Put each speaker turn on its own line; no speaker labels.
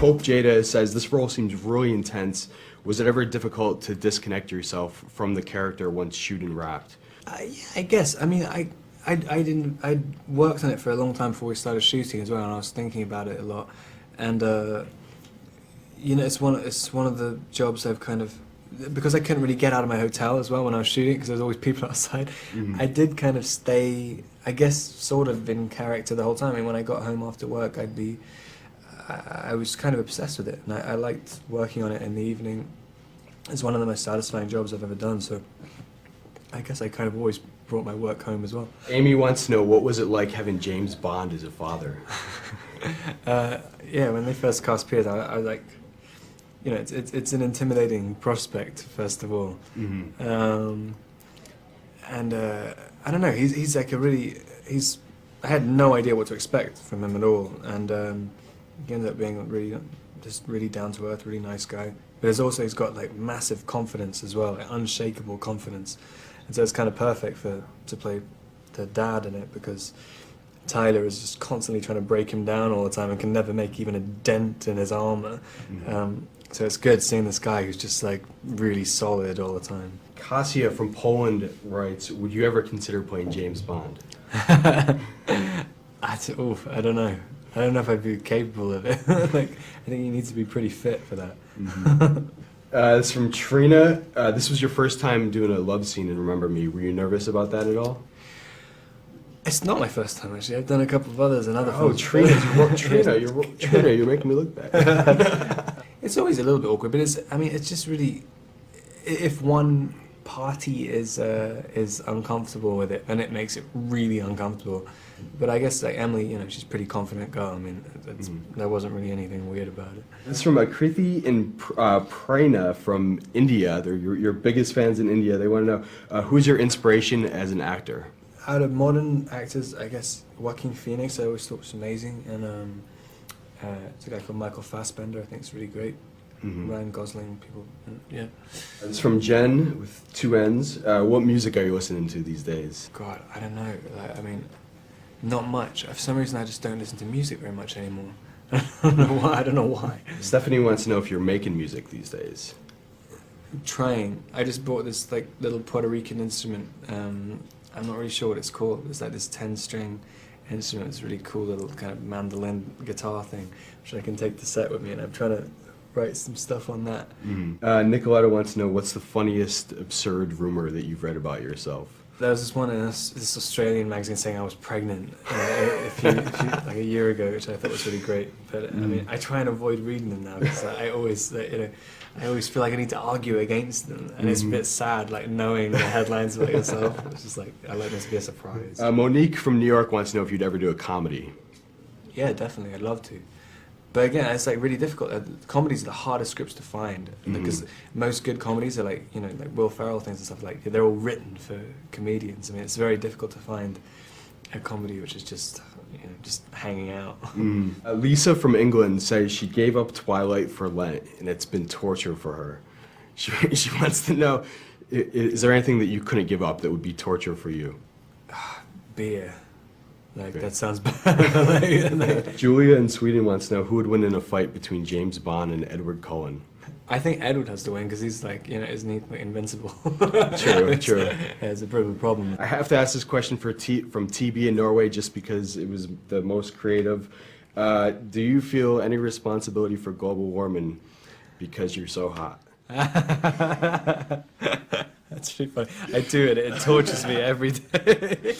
Hope Jada says, this role seems really intense. Was it ever difficult to disconnect yourself from the character once shooting wrapped?
Yeah, I guess. I mean, I worked on it for a long time before we started shooting as well, and I was thinking about it a lot. And you know, it's one of the jobs I've kind of, because I couldn't really get out of my hotel as well when I was shooting because there was always people outside. I did kind of stay, I guess, sort of in character the whole time. I mean, when I got home after work, I was kind of obsessed with it, and I liked working on it in the evening. It's one of the most satisfying jobs I've ever done, so I guess I kind of always brought my work home as well.
Amy wants to know, what was it like having James Bond as a father?
Yeah, when they first cast Piers, I was like, you know, it's an intimidating prospect, first of all. And I don't know, he's like I had no idea what to expect from him at all, and he ended up being really down to earth, really nice guy. But he's got like massive confidence as well, like unshakable confidence, and so it's kind of perfect to play the dad in it, because Tyler is just constantly trying to break him down all the time and can never make even a dent in his armor. So it's good seeing this guy who's just like really solid all the time.
Kasia from Poland writes, would you ever consider playing James Bond?
I don't know. I don't know if I'd be capable of it. Like, I think you need to be pretty fit for that.
This is from Trina. This was your first time doing a love scene in Remember Me. Were you nervous about that at all?
It's not my first time, actually. I've done a couple of others and other
films.
Trina,
you're making me look bad.
It's always a little bit awkward, but it's just really, if one party is uncomfortable with it, then it makes it really uncomfortable. But I guess like Emily, you know, she's a pretty confident girl. I mean, there wasn't really anything weird about it.
This is from Krithi and Prerna from India. They're your biggest fans in India. They want to know, who's your inspiration as an actor?
Out of modern actors, I guess Joaquin Phoenix I always thought was amazing, and it's a guy called Michael Fassbender. I think it's really great. Ryan Gosling, people, yeah.
This is from Jen with 2 N's. What music are you listening to these days?
God, I don't know. Like, I mean, not much. For some reason, I just don't listen to music very much anymore. I don't know why.
Stephanie wants to know if you're making music these days.
I'm trying. I just bought this like little Puerto Rican instrument. I'm not really sure what it's called. It's like this 10-string instrument. It's a really cool little kind of mandolin guitar thing, which I can take to set with me, and I'm trying to write some stuff on that.
Nicoletta wants to know, what's the funniest absurd rumor that you've read about yourself?
There was this one in this Australian magazine saying I was pregnant like a year ago, which I thought was really great. But I mean, I try and avoid reading them now because I always feel like I need to argue against them, and it's a bit sad, like knowing the headlines about yourself. It's just like I like them to be a surprise.
Monique from New York wants to know if you'd ever do a comedy.
Yeah, definitely, I'd love to. But again, it's like really difficult. Comedies are the hardest scripts to find because most good comedies are like, you know, like Will Ferrell things and stuff, like they're all written for comedians. I mean, it's very difficult to find a comedy which is just, you know, just hanging out.
Lisa from England says she gave up Twilight for Lent and it's been torture for her. She wants to know, is there anything that you couldn't give up that would be torture for you?
Beer. Like, that sounds bad.
Julia in Sweden wants to know, who would win in a fight between James Bond and Edward Cullen?
I think Edward has to win because he's like, you know, isn't he like invincible?
True.
Yeah, it's a bit of a problem.
I have to ask this question from TB in Norway just because it was the most creative. Do you feel any responsibility for global warming because you're so hot?
That's pretty funny. I do it. It tortures me every day.